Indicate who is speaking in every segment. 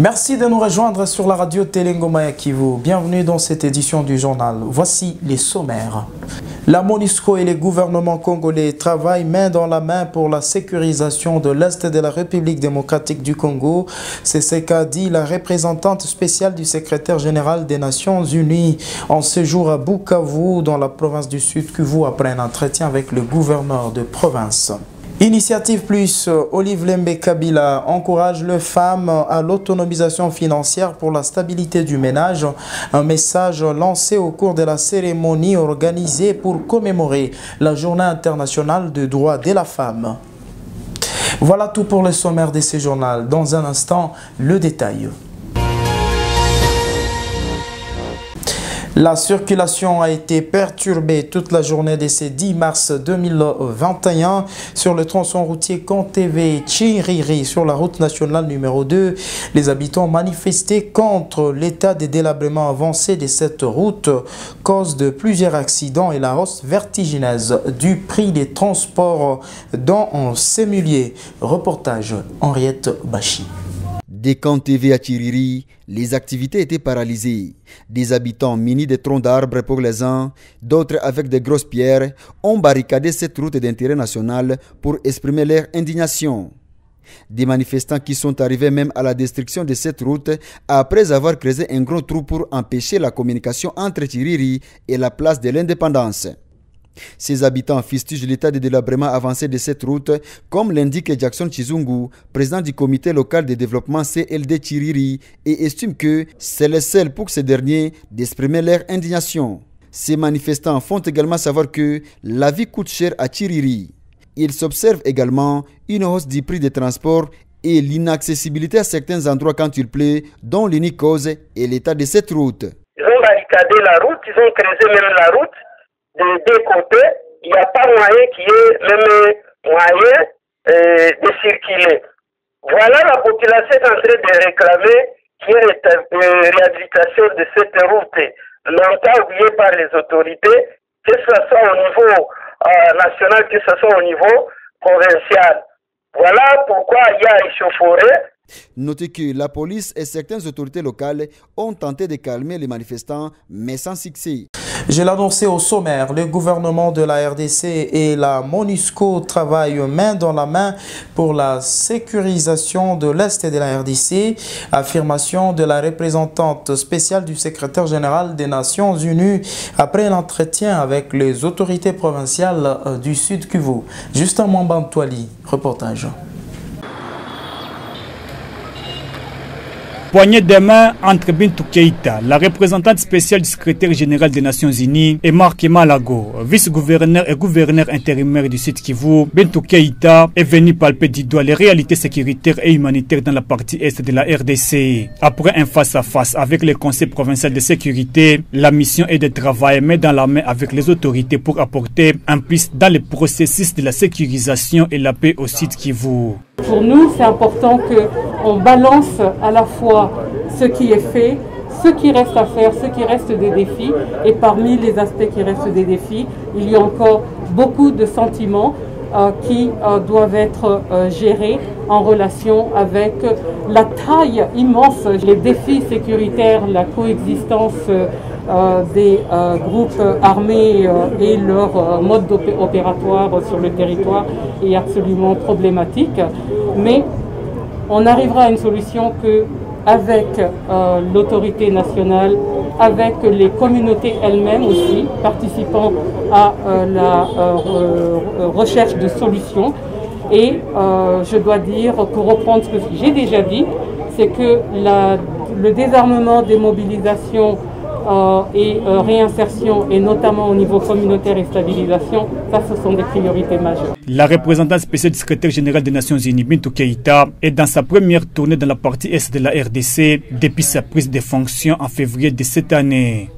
Speaker 1: Merci de nous rejoindre sur la radio Télé-Ngoma Kivu. Bienvenue dans cette édition du journal. Voici les sommaires. La MONUSCO et les gouvernements congolais travaillent main dans la main pour la sécurisation de l'Est de la République démocratique du Congo. C'est ce qu'a dit la représentante spéciale du secrétaire général des Nations Unies en séjour à Bukavu, dans la province du Sud Kivu, après un entretien avec le gouverneur de province. Initiative Plus, Olive Lembe Kabila encourage les femmes à l'autonomisation financière pour la stabilité du ménage. Un message lancé au cours de la cérémonie organisée pour commémorer la Journée internationale des droits de la femme. Voilà tout pour le sommaire de ce journal. Dans un instant, le détail. La circulation a été perturbée toute la journée de ce 10 mars 2021 sur le tronçon routier Konteve Chiriri sur la route nationale numéro 2. Les habitants manifestaient contre l'état de délabrement avancé de cette route, cause de plusieurs accidents et la hausse vertigineuse du prix des transports dans ces milieux. Reportage Henriette Bachi.
Speaker 2: Des Konteve à Chiriri, les activités étaient paralysées. Des habitants munis de troncs d'arbres pour les uns, d'autres avec de grosses pierres, ont barricadé cette route d'intérêt national pour exprimer leur indignation. Des manifestants qui sont arrivés même à la destruction de cette route après avoir creusé un gros trou pour empêcher la communication entre Chiriri et la place de l'Indépendance. Ces habitants fustigent l'état de délabrement avancé de cette route, comme l'indique Jackson Chizungu, président du comité local de développement CLD Chiriri, et estime que c'est le seul pour ces derniers d'exprimer leur indignation. Ces manifestants font également savoir que la vie coûte cher à Chiriri. Ils s'observent également une hausse du prix des transports et l'inaccessibilité à certains endroits quand il pleut, dont l'unique cause est l'état de cette route.
Speaker 3: Ils ont barricadé la route, ils ont creusé même la route. De deux côtés, il n'y a pas moyen qui est même moyen de circuler. Voilà, la population est en train de réclamer qu'il y ait une réhabilitation de cette route, longtemps oubliée par les autorités, que ce soit au niveau national, que ce soit au niveau provincial. Voilà pourquoi il y a échauffourée.
Speaker 2: Notez que la police et certaines autorités locales ont tenté de calmer les manifestants, mais sans succès.
Speaker 1: Je l'annonçais au sommaire, le gouvernement de la RDC et la MONUSCO travaillent main dans la main pour la sécurisation de l'Est de la RDC. Affirmation de la représentante spéciale du secrétaire général des Nations Unies après l'entretien avec les autorités provinciales du Sud Kivu. Justin Mwambantwali, reportage.
Speaker 4: Poignée de main entre Bintou Keïta, la représentante spéciale du secrétaire général des Nations Unies, et Marc Malago, vice-gouverneur et gouverneur intérimaire du Sud Kivu. Bintou Keïta est venu palper du doigt les réalités sécuritaires et humanitaires dans la partie est de la RDC. Après un face-à-face avec le Conseil provincial de sécurité, la mission est de travailler main dans la main avec les autorités pour apporter un plus dans le processus de la sécurisation et la paix au Sud Kivu.
Speaker 5: Pour nous, c'est important qu'on balance à la fois ce qui est fait, ce qui reste à faire, ce qui reste des défis. Et parmi les aspects qui restent des défis, il y a encore beaucoup de sentiments qui doivent être gérés en relation avec la taille immense, les défis sécuritaires, la coexistence des groupes armés et leur mode opératoire sur le territoire est absolument problématique. Mais on arrivera à une solution avec l'autorité nationale, avec les communautés elles-mêmes aussi, participant à la recherche de solutions. Et je dois dire, pour reprendre ce que j'ai déjà dit, c'est que le désarmement, démobilisation et réinsertion, et notamment au niveau communautaire et stabilisation, ça ce sont des priorités majeures.
Speaker 4: La représentante spéciale du secrétaire général des Nations Unies, Bintou Keïta, est dans sa première tournée dans la partie est de la RDC depuis sa prise de fonction en février de cette année.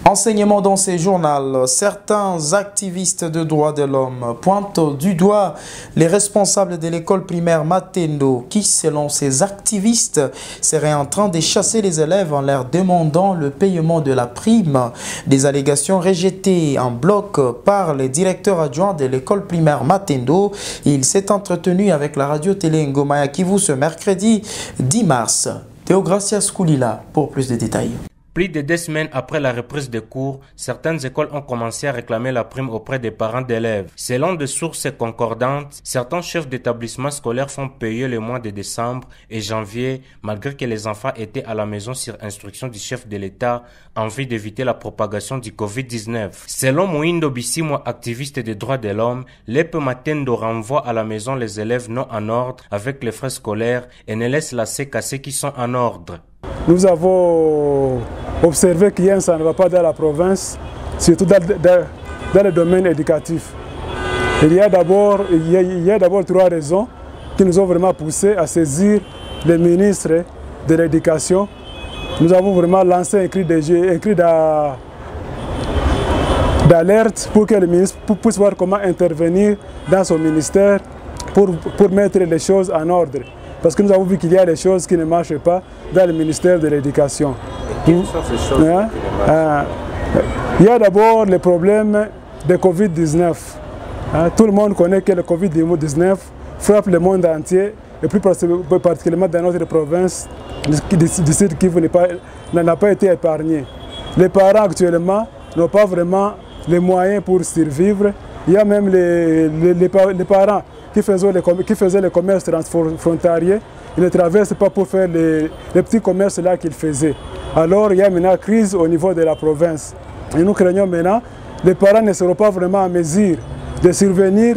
Speaker 1: En Renseignements dans ces journaux, certains activistes de droits de l'homme pointent du doigt les responsables de l'école primaire Matendo qui, selon ces activistes, seraient en train de chasser les élèves en leur demandant le paiement de la prime. Des allégations rejetées en bloc par le directeur adjoint de l'école primaire Matendo. Il s'est entretenu avec la radio télé Ngoma ya Kivu ce mercredi 10 mars. Théogracias Koulila pour plus de détails.
Speaker 6: Plus de 2 semaines après la reprise des cours, certaines écoles ont commencé à réclamer la prime auprès des parents d'élèves. Selon des sources concordantes, certains chefs d'établissements scolaires font payer le mois de décembre et janvier, malgré que les enfants étaient à la maison sur instruction du chef de l'État en vue d'éviter la propagation du Covid-19. Selon Moindo Bissimo, activiste des droits de l'homme, l'EPE Matendo renvoie à la maison les élèves non en ordre avec les frais scolaires et ne laisse la CEC à ceux qui sont en ordre.
Speaker 7: Nous avons observé qu'il y a un ça ne va pas dans la province, surtout dans le domaine éducatif. Il y a d'abord 3 raisons qui nous ont vraiment poussé à saisir le ministre de l'Éducation. Nous avons vraiment lancé un cri d'alerte pour que le ministre puisse voir comment intervenir dans son ministère pour mettre les choses en ordre. Parce que nous avons vu qu'il y a des choses qui ne marchent pas dans le ministère de l'Éducation.
Speaker 6: Quelles sont ces choses qui ne marchent?
Speaker 7: Il y a d'abord le problème de Covid-19. Tout le monde connaît que le Covid-19 frappe le monde entier, et plus particulièrement dans notre province, du Sud Kivu n'a pas été épargné. Les parents actuellement n'ont pas vraiment les moyens pour survivre. Il y a même les parents qui faisaient le commerce transfrontalier, ils ne traversent pas pour faire les petits commerces là qu'ils faisaient. Alors il y a maintenant une crise au niveau de la province. Et nous craignons maintenant que les parents ne seront pas vraiment en mesure de survenir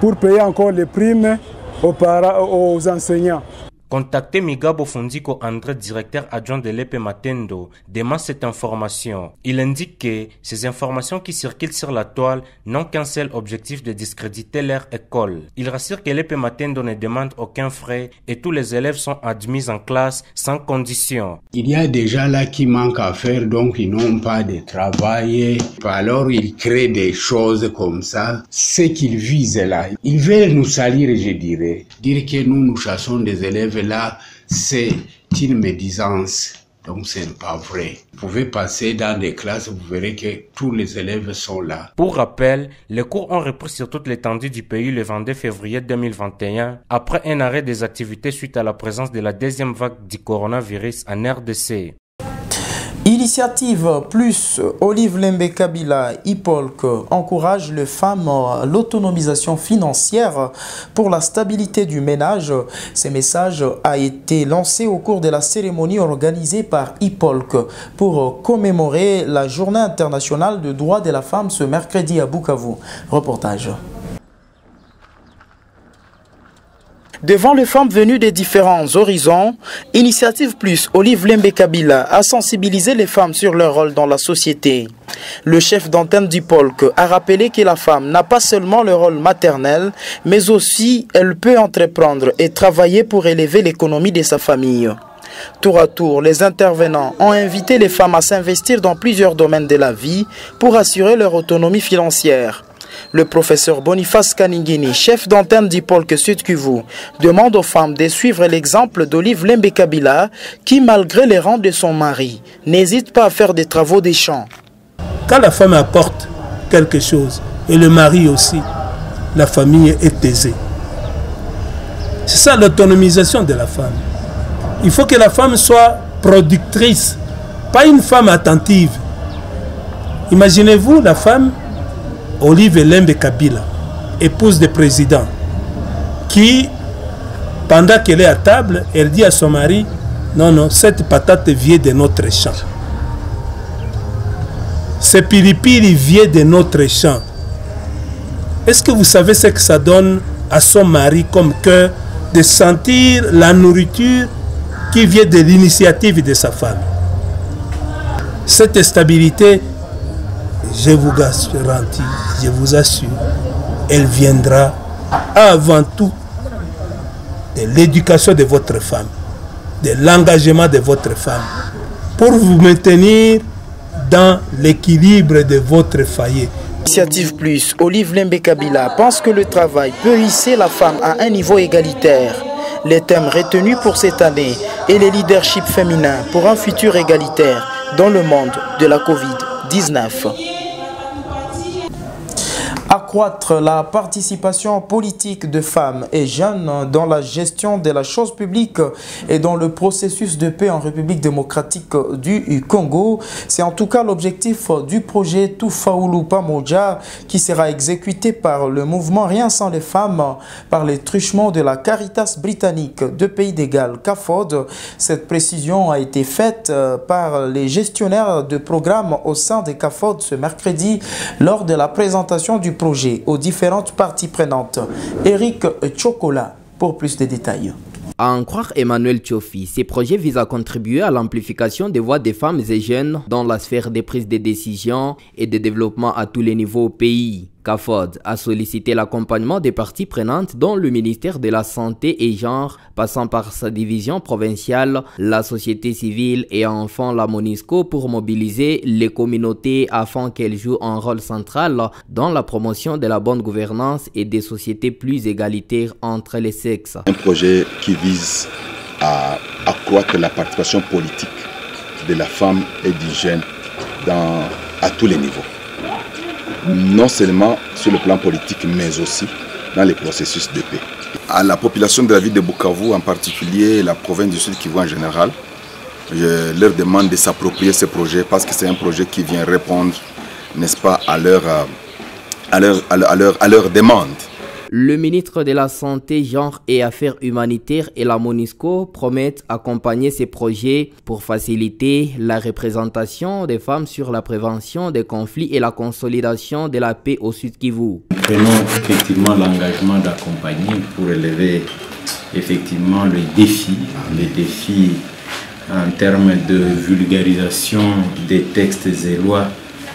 Speaker 7: pour payer encore les primes aux enseignants.
Speaker 6: Contacté Migabo Fondiko André, directeur adjoint de l'EPE Matendo, demande cette information. Il indique que ces informations qui circulent sur la toile n'ont qu'un seul objectif de discréditer leur école. Il rassure que l'EPE Matendo ne demande aucun frais et tous les élèves sont admis en classe sans condition.
Speaker 8: Il y a des gens là qui manquent à faire, donc ils n'ont pas de travail. Alors ils créent des choses comme ça. Ce qu'ils visent là, ils veulent nous salir, je dirais. Dire que nous chassons des élèves là, c'est une médisance, donc ce n'est pas vrai. Vous pouvez passer dans des classes, vous verrez que tous les élèves sont là.
Speaker 6: Pour rappel, les cours ont repris sur toute l'étendue du pays le 22 février 2021, après un arrêt des activités suite à la présence de la deuxième vague du coronavirus en RDC.
Speaker 1: Initiative plus Olive Lembe Kabila Ipolk encourage les femmes à l'autonomisation financière pour la stabilité du ménage. Ce message a été lancé au cours de la cérémonie organisée par Ipolk pour commémorer la Journée internationale des droits de la femme ce mercredi à Bukavu. Reportage. Devant les femmes venues des différents horizons, Initiative Plus Olive Lembe Kabila a sensibilisé les femmes sur leur rôle dans la société. Le chef d'antenne du Polk a rappelé que la femme n'a pas seulement le rôle maternel, mais aussi elle peut entreprendre et travailler pour élever l'économie de sa famille. Tour à tour, les intervenants ont invité les femmes à s'investir dans plusieurs domaines de la vie pour assurer leur autonomie financière. Le professeur Boniface Kaningini, chef d'antenne du Polk Sud Kivu, demande aux femmes de suivre l'exemple d'Olive Lembe Kabila qui, malgré les rangs de son mari, n'hésite pas à faire des travaux des champs.
Speaker 9: Quand la femme apporte quelque chose, et le mari aussi, la famille est aisée. C'est ça l'autonomisation de la femme. Il faut que la femme soit productrice, pas une femme attentive. Imaginez-vous la femme Olive Lembe Kabila, épouse du président, qui, pendant qu'elle est à table, elle dit à son mari, non, non, cette patate vient de notre champ. Ce piripiri vient de notre champ. Est-ce que vous savez ce que ça donne à son mari comme cœur de sentir la nourriture qui vient de l'initiative de sa femme? Cette stabilité, je vous garantis, je vous assure, elle viendra avant tout de l'éducation de votre femme, de l'engagement de votre femme, pour vous maintenir dans l'équilibre de votre foyer.
Speaker 1: Initiative Plus, Olive Lembe Kabila pense que le travail peut hisser la femme à un niveau égalitaire. Les thèmes retenus pour cette année est le leadership féminin pour un futur égalitaire dans le monde de la Covid-19. Accroître la participation politique de femmes et jeunes dans la gestion de la chose publique et dans le processus de paix en République démocratique du Congo. C'est en tout cas l'objectif du projet Tufaulu Pamoja qui sera exécuté par le mouvement Rien sans les femmes par les truchements de la Caritas britannique de Pays d'Égal, CAFOD. Cette précision a été faite par les gestionnaires de programmes au sein des CAFOD ce mercredi lors de la présentation du projet aux différentes parties prenantes. Eric Chocolat pour plus de détails.
Speaker 10: À en croire Emmanuel Tchofi, ces projets visent à contribuer à l'amplification des voix des femmes et jeunes dans la sphère des prises de décision et de développement à tous les niveaux au pays. CAFOD a sollicité l'accompagnement des parties prenantes dont le ministère de la Santé et Genre, passant par sa division provinciale, la société civile et enfin la MONUSCO pour mobiliser les communautés afin qu'elles jouent un rôle central dans la promotion de la bonne gouvernance et des sociétés plus égalitaires entre les sexes.
Speaker 11: Un projet qui vise à accroître la participation politique de la femme et du jeune à tous les niveaux. Non seulement sur le plan politique, mais aussi dans les processus de paix. À la population de la ville de Bukavu, en particulier la province du Sud Kivu en général, je leur demande de s'approprier ce projet parce que c'est un projet qui vient répondre, n'est-ce pas, à leur demande.
Speaker 10: Le ministre de la Santé, Genre et Affaires humanitaires et la MONUSCO promettent accompagner ces projets pour faciliter la représentation des femmes sur la prévention des conflits et la consolidation de la paix au Sud Kivu.
Speaker 12: Nous prenons effectivement l'engagement d'accompagner pour élever effectivement le défi en termes de vulgarisation des textes et lois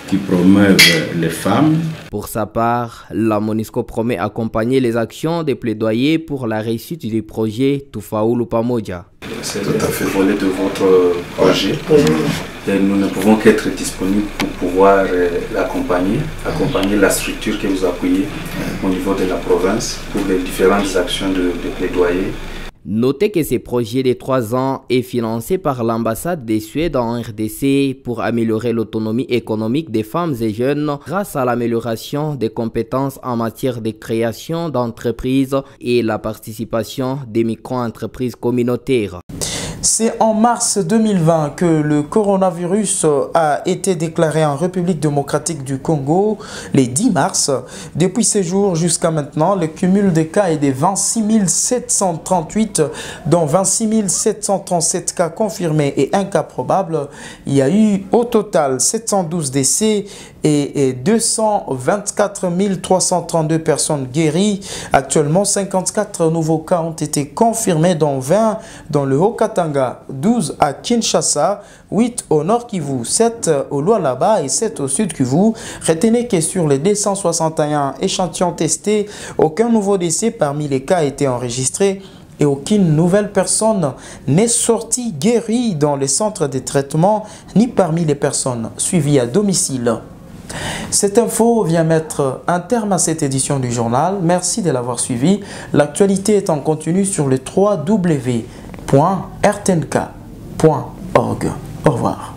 Speaker 12: qui promeuvent les femmes.
Speaker 10: Pour sa part, la MONUSCO promet accompagner les actions des plaidoyers pour la réussite du projet Tufaulu Pamoja.
Speaker 13: C'est tout à fait le volet de votre projet. Et nous ne pouvons qu'être disponibles pour pouvoir l'accompagner, accompagner la structure que vous appuyez au niveau de la province pour les différentes actions de plaidoyer.
Speaker 10: Notez que ce projet de 3 ans est financé par l'ambassade de Suède en RDC pour améliorer l'autonomie économique des femmes et jeunes grâce à l'amélioration des compétences en matière de création d'entreprises et la participation des micro-entreprises communautaires.
Speaker 1: C'est en mars 2020 que le coronavirus a été déclaré en République démocratique du Congo, le 10 mars. Depuis ce jour jusqu'à maintenant, le cumul des cas est de 26 738, dont 26 737 cas confirmés et 1 cas probable. Il y a eu au total 712 décès et 224 332 personnes guéries. Actuellement, 54 nouveaux cas ont été confirmés, dont 20 dans le Haut-Katanga, 12 à Kinshasa, 8 au Nord Kivu, 7 au Lualaba et 7 au Sud Kivu. Retenez que sur les 261 échantillons testés, aucun nouveau décès parmi les cas a été enregistré et aucune nouvelle personne n'est sortie guérie dans les centres de traitement ni parmi les personnes suivies à domicile. Cette info vient mettre un terme à cette édition du journal. Merci de l'avoir suivi. L'actualité est en continu sur le www.rtnk.org. Au revoir.